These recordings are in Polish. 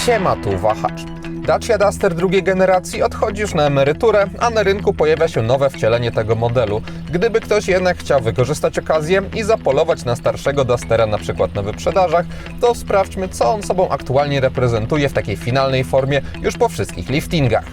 Siema, tu wahacz. Dacia Duster drugiej generacji odchodzi już na emeryturę, a na rynku pojawia się nowe wcielenie tego modelu. Gdyby ktoś jednak chciał wykorzystać okazję i zapolować na starszego Dustera na przykład na wyprzedażach, to sprawdźmy, co on sobą aktualnie reprezentuje w takiej finalnej formie już po wszystkich liftingach.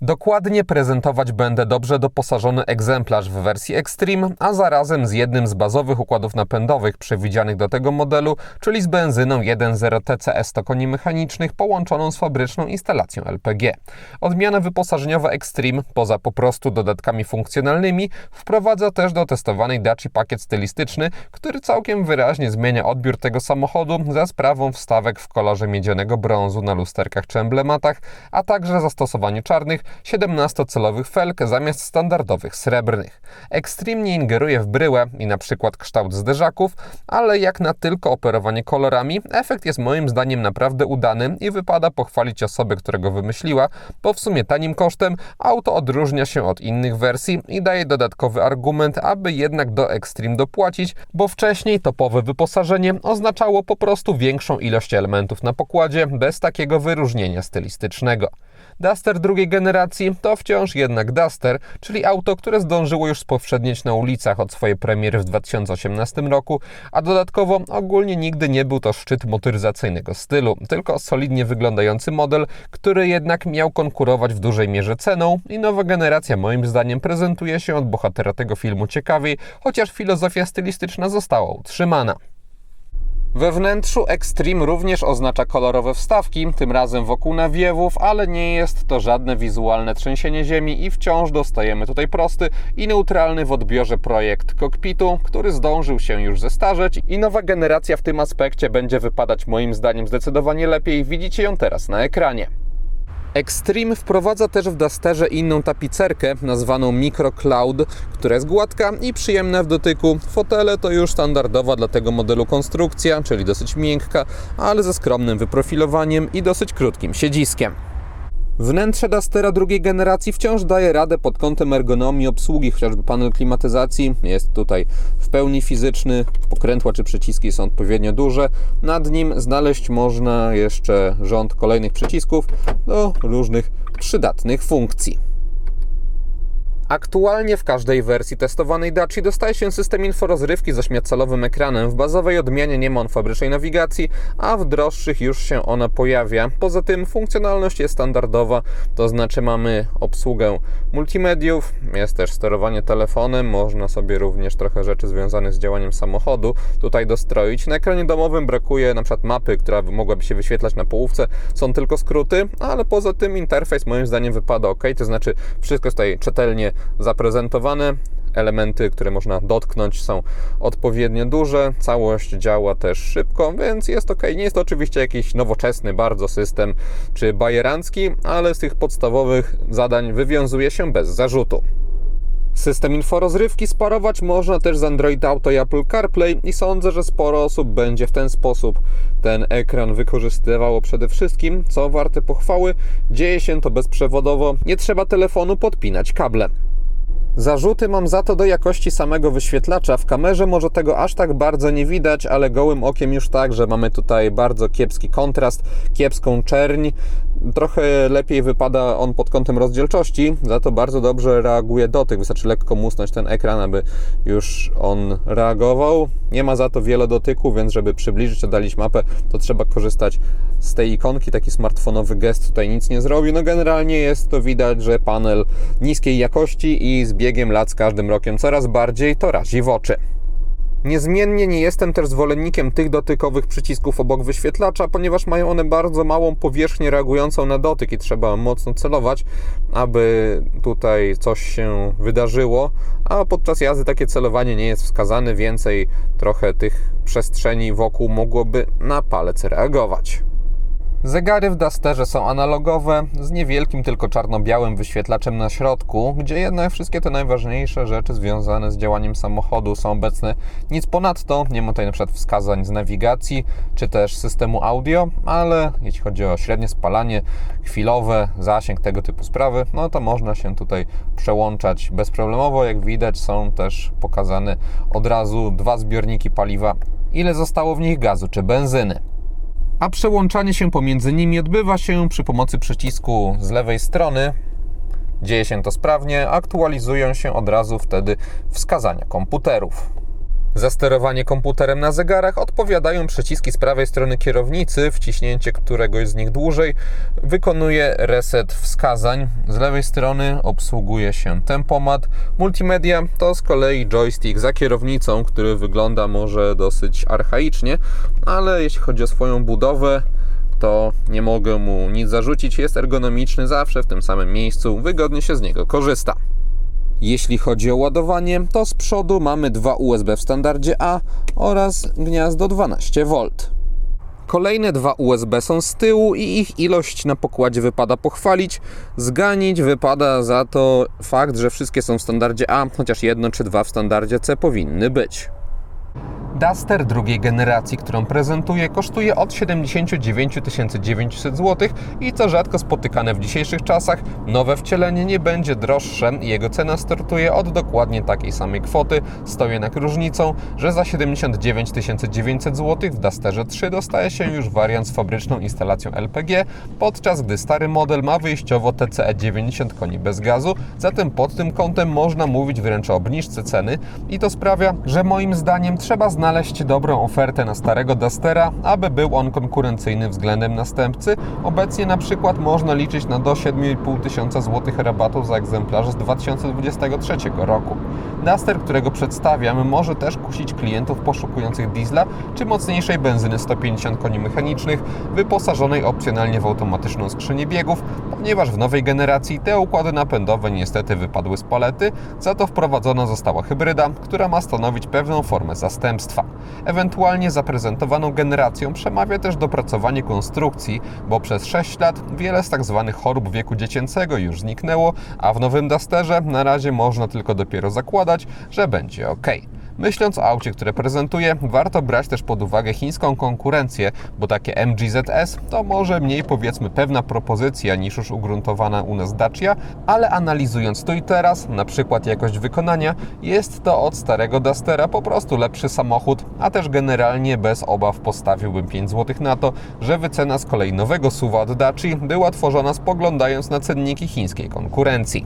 Dokładnie prezentować będę dobrze doposażony egzemplarz w wersji Extreme, a zarazem z jednym z bazowych układów napędowych przewidzianych do tego modelu, czyli z benzyną 1.0 TCE 100 koni mechanicznych połączoną z fabryczną instalacją LPG. Odmiana wyposażeniowa Extreme, poza po prostu dodatkami funkcjonalnymi, wprowadza też do testowanej Daci pakiet stylistyczny, który całkiem wyraźnie zmienia odbiór tego samochodu za sprawą wstawek w kolorze miedzianego brązu na lusterkach czy emblematach, a także zastosowaniu czarnych 17-calowych felg zamiast standardowych srebrnych. Extreme nie ingeruje w bryłę i na przykład kształt zderzaków, ale jak na tylko operowanie kolorami, efekt jest moim zdaniem naprawdę udany i wypada pochwalić osobę, która go wymyśliła, bo w sumie tanim kosztem auto odróżnia się od innych wersji i daje dodatkowy argument, aby jednak do Extreme dopłacić, bo wcześniej topowe wyposażenie oznaczało po prostu większą ilość elementów na pokładzie bez takiego wyróżnienia stylistycznego. Duster drugiej generacji to wciąż jednak Duster, czyli auto, które zdążyło już spowszednieć na ulicach od swojej premiery w 2018 roku, a dodatkowo ogólnie nigdy nie był to szczyt motoryzacyjnego stylu, tylko solidnie wyglądający model, który jednak miał konkurować w dużej mierze ceną i nowa generacja moim zdaniem prezentuje się od bohatera tego filmu ciekawiej, chociaż filozofia stylistyczna została utrzymana. We wnętrzu Extreme również oznacza kolorowe wstawki, tym razem wokół nawiewów, ale nie jest to żadne wizualne trzęsienie ziemi i wciąż dostajemy tutaj prosty i neutralny w odbiorze projekt kokpitu, który zdążył się już zestarzeć i nowa generacja w tym aspekcie będzie wypadać moim zdaniem zdecydowanie lepiej. Widzicie ją teraz na ekranie. Extreme wprowadza też w Dusterze inną tapicerkę nazwaną Micro Cloud, która jest gładka i przyjemna w dotyku. Fotele to już standardowa dla tego modelu konstrukcja, czyli dosyć miękka, ale ze skromnym wyprofilowaniem i dosyć krótkim siedziskiem. Wnętrze Dustera drugiej generacji wciąż daje radę pod kątem ergonomii obsługi, chociażby panel klimatyzacji jest tutaj w pełni fizyczny, pokrętła czy przyciski są odpowiednio duże. Nad nim znaleźć można jeszcze rząd kolejnych przycisków do różnych przydatnych funkcji. Aktualnie w każdej wersji testowanej Daci dostaje się system inforozrywki z 8-calowym ekranem. W bazowej odmianie nie ma on fabrycznej nawigacji, a w droższych już się ona pojawia. Poza tym funkcjonalność jest standardowa, to znaczy mamy obsługę multimediów, jest też sterowanie telefonem, można sobie również trochę rzeczy związanych z działaniem samochodu tutaj dostroić. Na ekranie domowym brakuje na przykład mapy, która mogłaby się wyświetlać na połówce, są tylko skróty, ale poza tym interfejs moim zdaniem wypada ok, to znaczy wszystko jest tutaj czytelnie zaprezentowane, elementy, które można dotknąć są odpowiednio duże, całość działa też szybko, więc jest ok. Nie jest to oczywiście jakiś nowoczesny bardzo system czy bajerancki, ale z tych podstawowych zadań wywiązuje się bez zarzutu. System inforozrywki sparować można też z Android Auto i Apple CarPlay i sądzę, że sporo osób będzie w ten sposób ten ekran wykorzystywało przede wszystkim, co warte pochwały. Dzieje się to bezprzewodowo, nie trzeba telefonu podpinać kablem. Zarzuty mam za to do jakości samego wyświetlacza. W kamerze może tego aż tak bardzo nie widać, ale gołym okiem już tak, że mamy tutaj bardzo kiepski kontrast, kiepską czerń. Trochę lepiej wypada on pod kątem rozdzielczości, za to bardzo dobrze reaguje dotyk. Wystarczy lekko musnąć ten ekran, aby już on reagował. Nie ma za to wiele dotyku, więc żeby przybliżyć, oddalić mapę, to trzeba korzystać z tej ikonki. Taki smartfonowy gest tutaj nic nie zrobi. No generalnie jest to widać, że panel niskiej jakości i z biegiem lat z każdym rokiem coraz bardziej to razi w oczy. Niezmiennie nie jestem też zwolennikiem tych dotykowych przycisków obok wyświetlacza, ponieważ mają one bardzo małą powierzchnię reagującą na dotyk i trzeba mocno celować, aby tutaj coś się wydarzyło, a podczas jazdy takie celowanie nie jest wskazane, więcej trochę tych przestrzeni wokół mogłoby na palec reagować. Zegary w Dusterze są analogowe, z niewielkim tylko czarno-białym wyświetlaczem na środku, gdzie jednak wszystkie te najważniejsze rzeczy związane z działaniem samochodu są obecne. Nic ponadto, nie ma tutaj na przykład wskazań z nawigacji, czy też systemu audio, ale jeśli chodzi o średnie spalanie, chwilowe, zasięg, tego typu sprawy, no to można się tutaj przełączać bezproblemowo. Jak widać, są też pokazane od razu dwa zbiorniki paliwa, ile zostało w nich gazu czy benzyny. a przełączanie się pomiędzy nimi odbywa się przy pomocy przycisku z lewej strony. Dzieje się to sprawnie, aktualizują się od razu wtedy wskazania komputerów. Za sterowanie komputerem na zegarach odpowiadają przyciski z prawej strony kierownicy. Wciśnięcie któregoś z nich dłużej wykonuje reset wskazań. Z lewej strony obsługuje się tempomat. Multimedia to z kolei joystick za kierownicą, który wygląda może dosyć archaicznie, ale jeśli chodzi o swoją budowę, to nie mogę mu nic zarzucić. Jest ergonomiczny, zawsze w tym samym miejscu, wygodnie się z niego korzysta. Jeśli chodzi o ładowanie, to z przodu mamy dwa USB w standardzie A oraz gniazdo 12V. Kolejne dwa USB są z tyłu i ich ilość na pokładzie wypada pochwalić. Zganić wypada za to fakt, że wszystkie są w standardzie A, chociaż jedno czy dwa w standardzie C powinny być. Duster drugiej generacji, którą prezentuję, kosztuje od 79 900 zł i co rzadko spotykane w dzisiejszych czasach, nowe wcielenie nie będzie droższe i jego cena startuje od dokładnie takiej samej kwoty, z tą jednak różnicą, że za 79 900 zł w Dusterze 3 dostaje się już wariant z fabryczną instalacją LPG, podczas gdy stary model ma wyjściowo TCE 90 koni bez gazu, zatem pod tym kątem można mówić wręcz o obniżce ceny i to sprawia, że moim zdaniem trzeba znaleźć dobrą ofertę na starego Dustera, aby był on konkurencyjny względem następcy. Obecnie na przykład można liczyć na do 7500 zł rabatu za egzemplarze z 2023 roku. Duster, którego przedstawiam, może też kusić klientów poszukujących diesla czy mocniejszej benzyny 150 koni mechanicznych, wyposażonej opcjonalnie w automatyczną skrzynię biegów, ponieważ w nowej generacji te układy napędowe niestety wypadły z palety, za to wprowadzona została hybryda, która ma stanowić pewną formę zastępstwa. Ewentualnie zaprezentowaną generacją przemawia też dopracowanie konstrukcji, bo przez 6 lat wiele z tzw. chorób wieku dziecięcego już zniknęło, a w nowym Dusterze na razie można tylko dopiero zakładać, że będzie ok. Myśląc o aucie, które prezentuję, warto brać też pod uwagę chińską konkurencję, bo takie MG ZS to może mniej powiedzmy pewna propozycja niż już ugruntowana u nas Dacia, ale analizując tu i teraz, na przykład jakość wykonania, jest to od starego Dustera po prostu lepszy samochód, a też generalnie bez obaw postawiłbym 5 zł na to, że wycena z kolei nowego SUV-a od Daci była tworzona spoglądając na cenniki chińskiej konkurencji.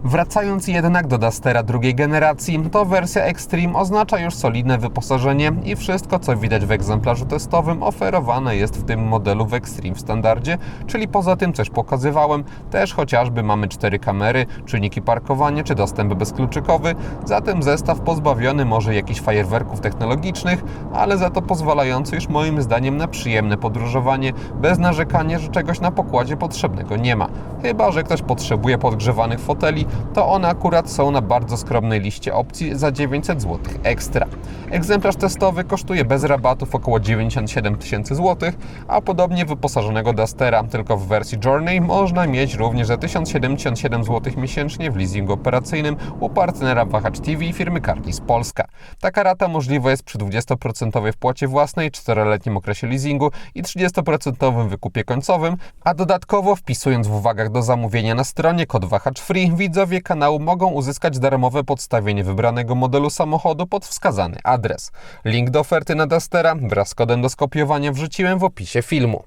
Wracając jednak do Dustera drugiej generacji, to wersja Extreme oznacza już solidne wyposażenie i wszystko, co widać w egzemplarzu testowym, oferowane jest w tym modelu w Extreme w standardzie, czyli poza tym, co już pokazywałem, też chociażby mamy 4 kamery, czujniki parkowania czy dostęp bezkluczykowy, zatem zestaw pozbawiony może jakichś fajerwerków technologicznych, ale za to pozwalający już moim zdaniem na przyjemne podróżowanie, bez narzekania, że czegoś na pokładzie potrzebnego nie ma. Chyba że ktoś potrzebuje podgrzewanych foteli, to one akurat są na bardzo skromnej liście opcji za 900 zł ekstra. Egzemplarz testowy kosztuje bez rabatów około 97 000 zł, a podobnie wyposażonego Dustera, tylko w wersji Journey, można mieć również za 1077 zł miesięcznie w leasingu operacyjnym u partnera Wahacz TV firmy Carlis Polska. Taka rata możliwa jest przy 20% wpłacie własnej, 4-letnim okresie leasingu i 30% wykupie końcowym, a dodatkowo wpisując w uwagach do zamówienia na stronie kod Wahacz Free, widzowie kanału mogą uzyskać darmowe podstawienie wybranego modelu samochodu pod wskazany adres. Link do oferty na Dustera wraz z kodem do skopiowania wrzuciłem w opisie filmu.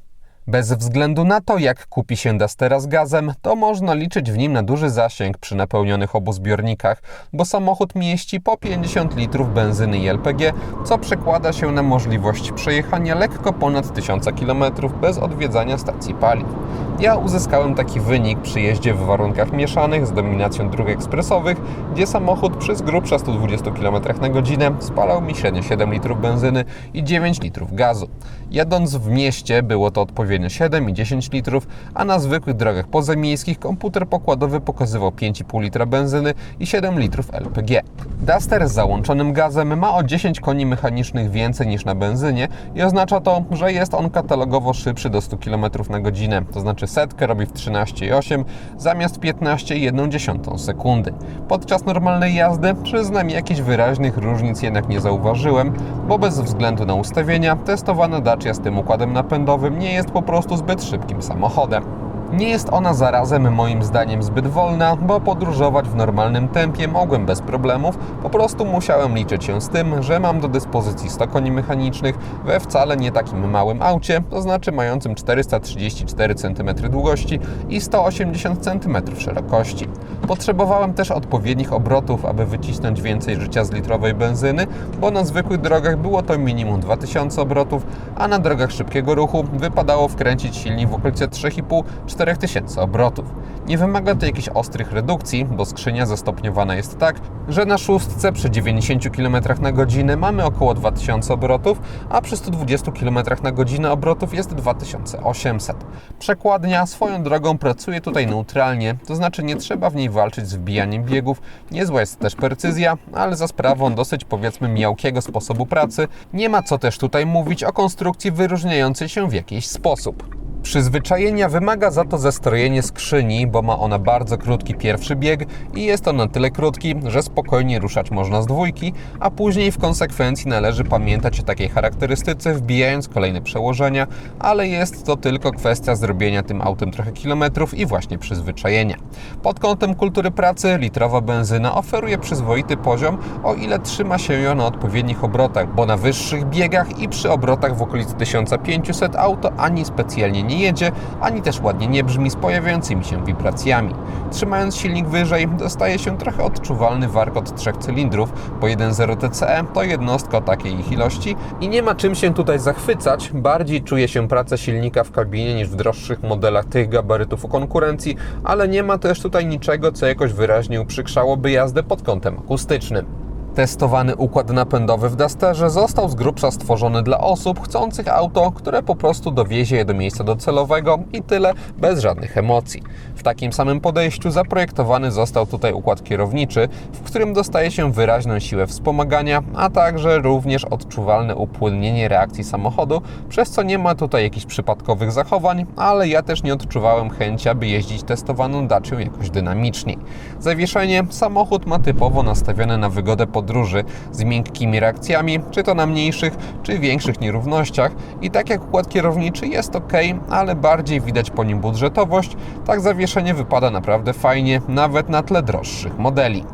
Bez względu na to, jak kupi się Dustera z gazem, to można liczyć w nim na duży zasięg przy napełnionych obu zbiornikach, bo samochód mieści po 50 litrów benzyny i LPG, co przekłada się na możliwość przejechania lekko ponad 1000 km bez odwiedzania stacji paliw. Ja uzyskałem taki wynik przy jeździe w warunkach mieszanych z dominacją dróg ekspresowych, gdzie samochód przy z grubsza 120 km na godzinę spalał mi średnio 7 litrów benzyny i 9 litrów gazu. Jadąc w mieście było to odpowiednio 7 i 10 litrów, a na zwykłych drogach pozamiejskich komputer pokładowy pokazywał 5,5 litra benzyny i 7 litrów LPG. Duster z załączonym gazem ma o 10 koni mechanicznych więcej niż na benzynie i oznacza to, że jest on katalogowo szybszy do 100 km na godzinę, to znaczy setkę robi w 13,8 zamiast 15,1 sekundy. Podczas normalnej jazdy przyznam, jakichś wyraźnych różnic jednak nie zauważyłem, bo bez względu na ustawienia testowana Dacia z tym układem napędowym nie jest po prostu zbyt szybkim samochodem. Nie jest ona zarazem moim zdaniem zbyt wolna, bo podróżować w normalnym tempie mogłem bez problemów, po prostu musiałem liczyć się z tym, że mam do dyspozycji 100 koni mechanicznych we wcale nie takim małym aucie, to znaczy mającym 434 cm długości i 180 cm szerokości. Potrzebowałem też odpowiednich obrotów, aby wycisnąć więcej życia z litrowej benzyny, bo na zwykłych drogach było to minimum 2000 obrotów, a na drogach szybkiego ruchu wypadało wkręcić silnik w okolice 3,5-4 tysięcy obrotów. Nie wymaga to jakichś ostrych redukcji, bo skrzynia zastopniowana jest tak, że na szóstce przy 90 km na godzinę mamy około 2000 obrotów, a przy 120 km na godzinę obrotów jest 2800. Przekładnia swoją drogą pracuje tutaj neutralnie, to znaczy nie trzeba w niej walczyć z wbijaniem biegów, niezła jest też precyzja, ale za sprawą dosyć powiedzmy miałkiego sposobu pracy nie ma co też tutaj mówić o konstrukcji wyróżniającej się w jakiś sposób. Przyzwyczajenia wymaga za to zestrojenie skrzyni, bo ma ona bardzo krótki pierwszy bieg i jest on na tyle krótki, że spokojnie ruszać można z dwójki, a później w konsekwencji należy pamiętać o takiej charakterystyce, wbijając kolejne przełożenia, ale jest to tylko kwestia zrobienia tym autem trochę kilometrów i właśnie przyzwyczajenia. Pod kątem kultury pracy litrowa benzyna oferuje przyzwoity poziom, o ile trzyma się ją na odpowiednich obrotach, bo na wyższych biegach i przy obrotach w okolicy 1500 auto ani specjalnie nie jedzie, ani też ładnie nie brzmi z pojawiającymi się wibracjami. Trzymając silnik wyżej, dostaje się trochę odczuwalny warkot 3 cylindrów, bo 1.0 TCE to jednostka o takiej ich ilości i nie ma czym się tutaj zachwycać. Bardziej czuje się pracę silnika w kabinie niż w droższych modelach tych gabarytów u konkurencji, ale nie ma też tutaj niczego, co jakoś wyraźnie uprzykrzałoby jazdę pod kątem akustycznym. Testowany układ napędowy w Dusterze został z grubsza stworzony dla osób chcących auto, które po prostu dowiezie je do miejsca docelowego i tyle, bez żadnych emocji. W takim samym podejściu zaprojektowany został tutaj układ kierowniczy, w którym dostaje się wyraźną siłę wspomagania, a także również odczuwalne upłynnienie reakcji samochodu, przez co nie ma tutaj jakichś przypadkowych zachowań, ale ja też nie odczuwałem chęci, aby jeździć testowaną Dacią jakoś dynamiczniej. Zawieszenie samochód ma typowo nastawione na wygodę podróży z miękkimi reakcjami, czy to na mniejszych, czy większych nierównościach i tak jak układ kierowniczy jest ok, ale bardziej widać po nim budżetowość, tak zawieszenie wypada naprawdę fajnie, nawet na tle droższych modeli.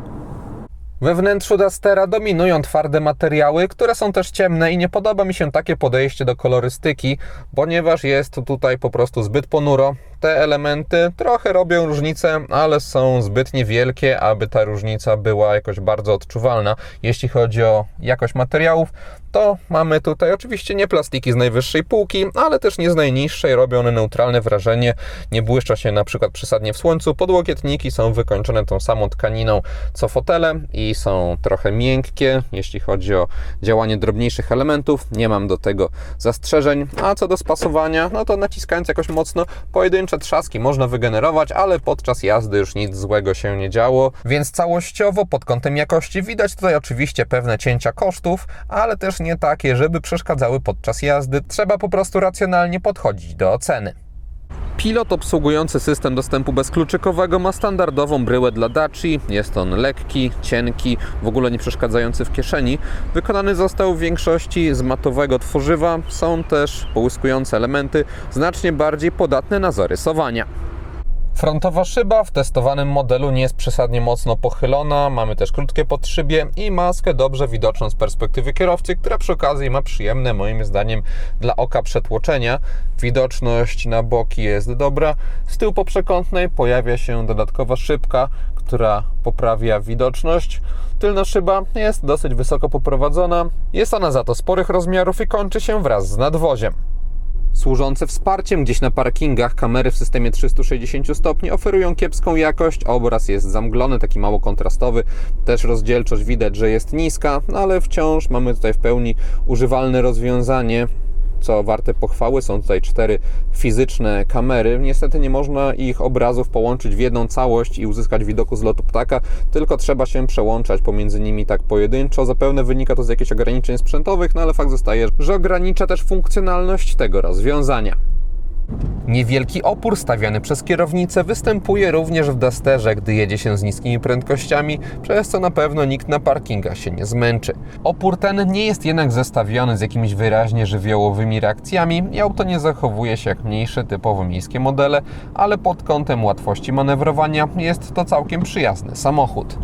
We wnętrzu Dustera dominują twarde materiały, które są też ciemne i nie podoba mi się takie podejście do kolorystyki, ponieważ jest tutaj po prostu zbyt ponuro. Te elementy trochę robią różnicę, ale są zbyt niewielkie, aby ta różnica była jakoś bardzo odczuwalna. Jeśli chodzi o jakość materiałów, to mamy tutaj oczywiście nie plastiki z najwyższej półki, ale też nie z najniższej. Robią one neutralne wrażenie, nie błyszczą się na przykład przesadnie w słońcu. Podłokietniki są wykończone tą samą tkaniną co fotele i są trochę miękkie. Jeśli chodzi o działanie drobniejszych elementów, nie mam do tego zastrzeżeń. A co do spasowania, no to naciskając jakoś mocno, pojedyncze trzaski można wygenerować, ale podczas jazdy już nic złego się nie działo. Więc całościowo pod kątem jakości widać tutaj oczywiście pewne cięcia kosztów, ale też nie takie, żeby przeszkadzały podczas jazdy. Trzeba po prostu racjonalnie podchodzić do oceny. Pilot obsługujący system dostępu bezkluczykowego ma standardową bryłę dla Daci. Jest on lekki, cienki, w ogóle nie przeszkadzający w kieszeni. Wykonany został w większości z matowego tworzywa. Są też połyskujące elementy, znacznie bardziej podatne na zarysowania. Frontowa szyba w testowanym modelu nie jest przesadnie mocno pochylona, mamy też krótkie podszybie i maskę dobrze widoczną z perspektywy kierowcy, która przy okazji ma przyjemne moim zdaniem dla oka przetłoczenia. Widoczność na boki jest dobra, z tyłu poprzekątnej pojawia się dodatkowa szybka, która poprawia widoczność. Tylna szyba jest dosyć wysoko poprowadzona, jest ona za to sporych rozmiarów i kończy się wraz z nadwoziem. Służące wsparciem gdzieś na parkingach kamery w systemie 360 stopni oferują kiepską jakość, obraz jest zamglony, taki mało kontrastowy, też rozdzielczość widać, że jest niska, no ale wciąż mamy tutaj w pełni używalne rozwiązanie, co warte pochwały. Są tutaj 4 fizyczne kamery. Niestety nie można ich obrazów połączyć w jedną całość i uzyskać widoku z lotu ptaka, tylko trzeba się przełączać pomiędzy nimi tak pojedynczo. Zapewne wynika to z jakichś ograniczeń sprzętowych, no ale fakt zostaje, że ogranicza też funkcjonalność tego rozwiązania. Niewielki opór stawiany przez kierownicę występuje również w Dusterze, gdy jedzie się z niskimi prędkościami, przez co na pewno nikt na parkingach się nie zmęczy. Opór ten nie jest jednak zestawiony z jakimiś wyraźnie żywiołowymi reakcjami i auto nie zachowuje się jak mniejsze, typowo miejskie modele, ale pod kątem łatwości manewrowania jest to całkiem przyjazny samochód.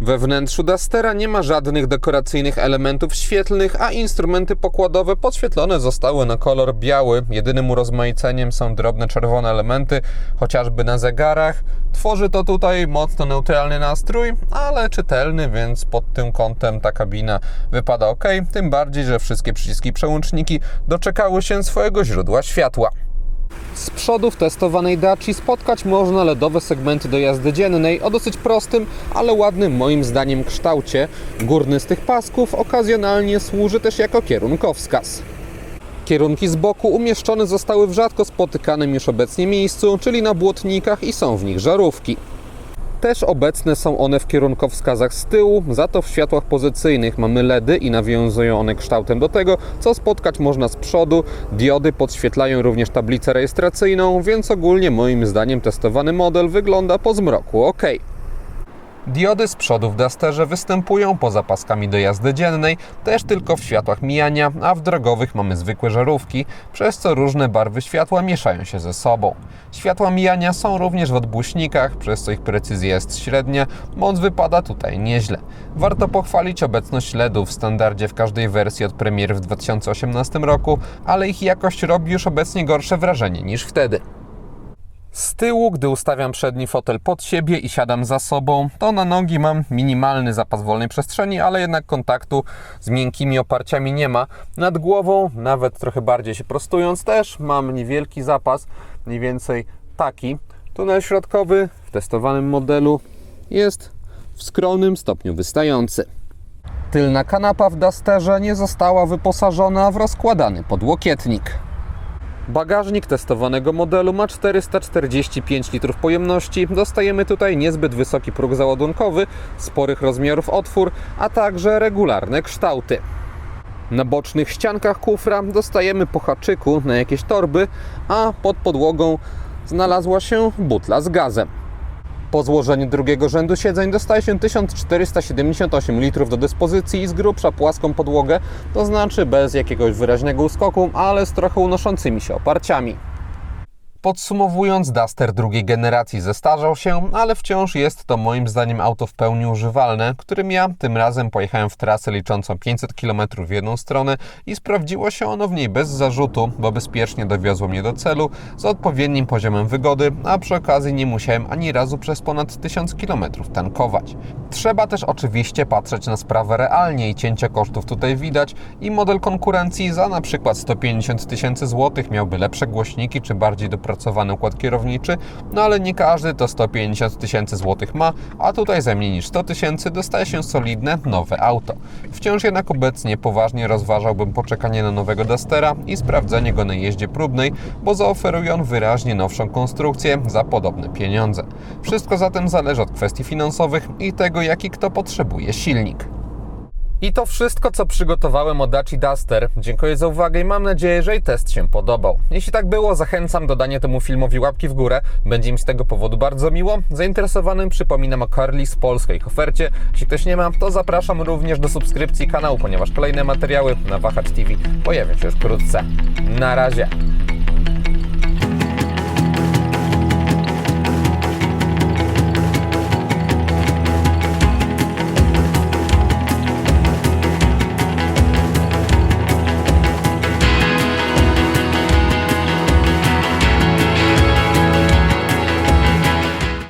We wnętrzu Dustera nie ma żadnych dekoracyjnych elementów świetlnych, a instrumenty pokładowe podświetlone zostały na kolor biały. Jedynym urozmaiceniem są drobne czerwone elementy, chociażby na zegarach. Tworzy to tutaj mocno neutralny nastrój, ale czytelny, więc pod tym kątem ta kabina wypada ok. Tym bardziej, że wszystkie przyciski i przełączniki doczekały się swojego źródła światła. Z przodu w testowanej Daci spotkać można LEDowe segmenty do jazdy dziennej o dosyć prostym, ale ładnym moim zdaniem kształcie. Górny z tych pasków okazjonalnie służy też jako kierunkowskaz. Kierunki z boku umieszczone zostały w rzadko spotykanym już obecnie miejscu, czyli na błotnikach, i są w nich żarówki. Też obecne są one w kierunkowskazach z tyłu, za to w światłach pozycyjnych mamy LEDy i nawiązują one kształtem do tego, co spotkać można z przodu. Diody podświetlają również tablicę rejestracyjną, więc ogólnie moim zdaniem testowany model wygląda po zmroku ok. Diody z przodu w Dusterze występują poza paskami do jazdy dziennej, też tylko w światłach mijania, a w drogowych mamy zwykłe żarówki, przez co różne barwy światła mieszają się ze sobą. Światła mijania są również w odbłyśnikach, przez co ich precyzja jest średnia, moc wypada tutaj nieźle. Warto pochwalić obecność LEDów w standardzie w każdej wersji od premiery w 2018 roku, ale ich jakość robi już obecnie gorsze wrażenie niż wtedy. Z tyłu, gdy ustawiam przedni fotel pod siebie i siadam za sobą, to na nogi mam minimalny zapas wolnej przestrzeni, ale jednak kontaktu z miękkimi oparciami nie ma. Nad głową, nawet trochę bardziej się prostując, też mam niewielki zapas, mniej więcej taki. Tunel środkowy w testowanym modelu jest w skromnym stopniu wystający. Tylna kanapa w Dusterze nie została wyposażona w rozkładany podłokietnik. Bagażnik testowanego modelu ma 445 litrów pojemności. Dostajemy tutaj niezbyt wysoki próg załadunkowy, sporych rozmiarów otwór, a także regularne kształty. Na bocznych ściankach kufra dostajemy po haczyku na jakieś torby, a pod podłogą znalazła się butla z gazem. Po złożeniu drugiego rzędu siedzeń dostaje się 1478 litrów do dyspozycji i z grubsza płaską podłogę, to znaczy bez jakiegoś wyraźnego uskoku, ale z trochę unoszącymi się oparciami. Podsumowując, Duster drugiej generacji zestarzał się, ale wciąż jest to moim zdaniem auto w pełni używalne, którym ja tym razem pojechałem w trasę liczącą 500 km w jedną stronę i sprawdziło się ono w niej bez zarzutu, bo bezpiecznie dowiozło mnie do celu z odpowiednim poziomem wygody, a przy okazji nie musiałem ani razu przez ponad 1000 km tankować. Trzeba też oczywiście patrzeć na sprawę realnie i cięcie kosztów tutaj widać i model konkurencji za na przykład 150 000 złotych miałby lepsze głośniki czy bardziej dopracowany układ kierowniczy, no ale nie każdy to 150 000 złotych ma, a tutaj za mniej niż 100 000 dostaje się solidne, nowe auto. Wciąż jednak obecnie poważnie rozważałbym poczekanie na nowego Dustera i sprawdzenie go na jeździe próbnej, bo zaoferuje on wyraźnie nowszą konstrukcję za podobne pieniądze. Wszystko zatem zależy od kwestii finansowych i tego, jaki kto potrzebuje silnik. I to wszystko, co przygotowałem o Daci Duster. Dziękuję za uwagę i mam nadzieję, że i test się podobał. Jeśli tak było, zachęcam do dania temu filmowi łapki w górę. Będzie mi z tego powodu bardzo miło. Zainteresowanym przypominam o Carlix Polska ich ofercie. Jeśli ktoś nie ma, to zapraszam również do subskrypcji kanału, ponieważ kolejne materiały na Wahacz TV pojawią się już wkrótce. Na razie!